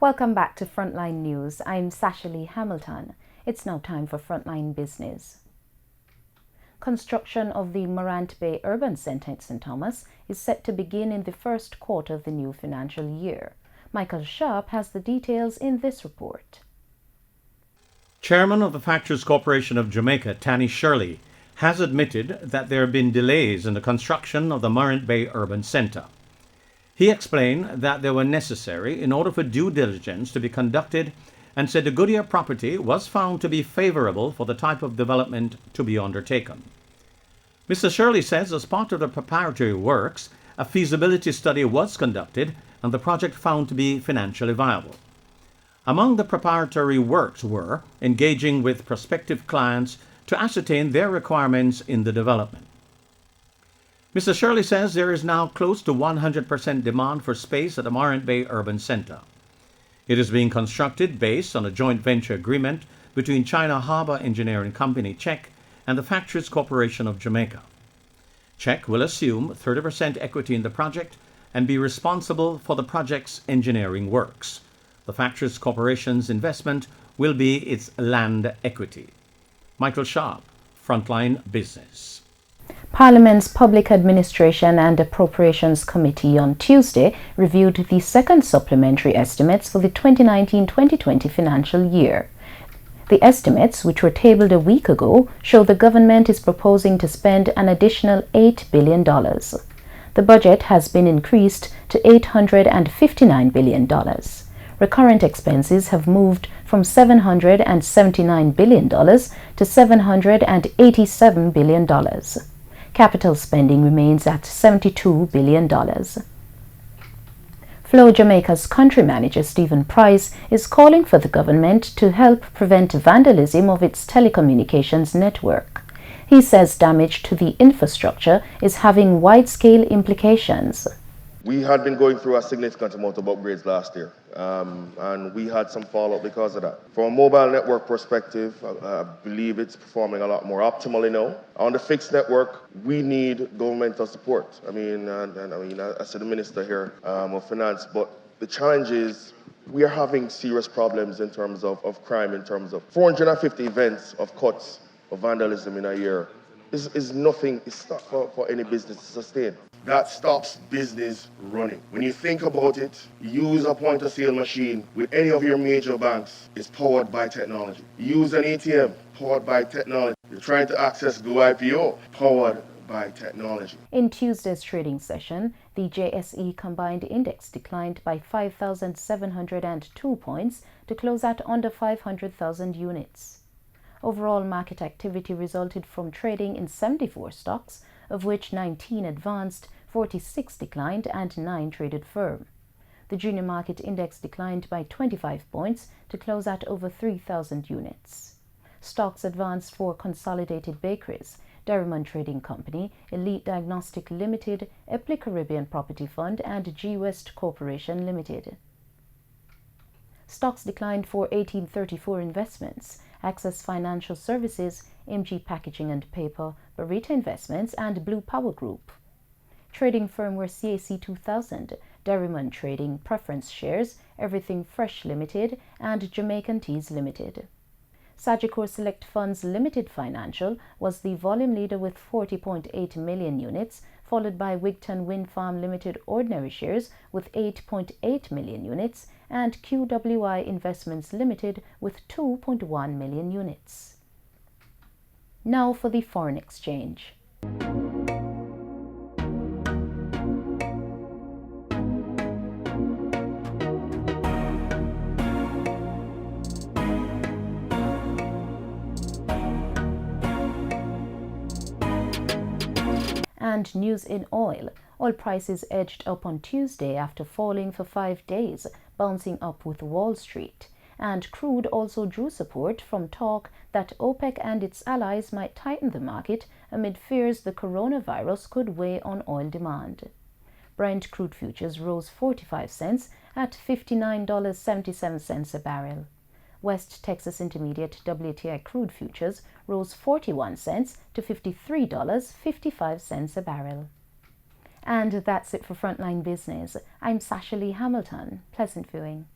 Welcome back to Frontline News. I'm Sasha Lee Hamilton. It's now time for Frontline Business. Construction of the Morant Bay Urban Centre at St. Thomas is set to begin in the first quarter of the new financial year. Michael Sharp has the details in this report. Chairman of the Factories Corporation of Jamaica, Tanny Shirley, has admitted that there have been delays in the construction of the Marin Bay Urban Centre. He explained that they were necessary in order for due diligence to be conducted and said the Goodyear property was found to be favorable for the type of development to be undertaken. Mr. Shirley says as part of the preparatory works, a feasibility study was conducted and the project found to be financially viable. Among the preparatory works were engaging with prospective clients to ascertain their requirements in the development. Mr. Shirley says there is now close to 100% demand for space at the Marin Bay Urban Centre. It is being constructed based on a joint venture agreement between China Harbour Engineering Company, CHEC, and the Factories Corporation of Jamaica. CHEC will assume 30% equity in the project and be responsible for the project's engineering works. The Factories Corporation's investment will be its land equity. Michael Sharp, Frontline Business. Parliament's Public Administration and Appropriations Committee on Tuesday reviewed the second supplementary estimates for the 2019-2020 financial year. The estimates, which were tabled a week ago, show the government is proposing to spend an additional $8 billion. The budget has been increased to $859 billion. Recurrent expenses have moved from $779 billion to $787 billion. Capital spending remains at $72 billion. Flow Jamaica's country manager Stephen Price is calling for the government to help prevent vandalism of its telecommunications network. He says damage to the infrastructure is having wide-scale implications. We had been going through a significant amount of upgrades last year, and we had some fallout because of that. From a mobile network perspective, I believe it's performing a lot more optimally now. On the fixed network, we need governmental support. I said the minister here of finance, but the challenge is we are having serious problems in terms of crime, in terms of 450 events of cuts of vandalism in a year is nothing, it's not for any business to sustain. That stops business running. When you think about it, use a point-of-sale machine with any of your major banks. It's powered by technology. Use an ATM, powered by technology. You're trying to access Go IPO, powered by technology. In Tuesday's trading session, the JSE Combined Index declined by 5,702 points to close at under 500,000 units. Overall market activity resulted from trading in 74 stocks, of which 19 advanced, 46 declined, and 9 traded firm. The junior market index declined by 25 points to close at over 3,000 units. Stocks advanced for Consolidated Bakeries, Derrimon Trading Company, Elite Diagnostic Limited, Epli Caribbean Property Fund, and G West Corporation Limited. Stocks declined for 1834 Investments, Access Financial Services, MG Packaging and Paper, Barita Investments, and Blue Power Group. Trading firm were CAC 2000, Derrimon Trading Preference Shares, Everything Fresh Limited, and Jamaican Teas Limited. Sagicor Select Funds Limited Financial was the volume leader with 40.8 million units, followed by Wigton Wind Farm Limited Ordinary Shares with 8.8 million units, and QWI Investments Limited with 2.1 million units. Now for the foreign exchange. And news in oil. Oil prices edged up on Tuesday after falling for 5 days, bouncing up with Wall Street. And crude also drew support from talk that OPEC and its allies might tighten the market amid fears the coronavirus could weigh on oil demand. Brent crude futures rose 45 cents at $59.77 a barrel. West Texas Intermediate WTI crude futures rose 41 cents to $53.55 a barrel. And that's it for Frontline Business. I'm Sasha Lee Hamilton. Pleasant viewing.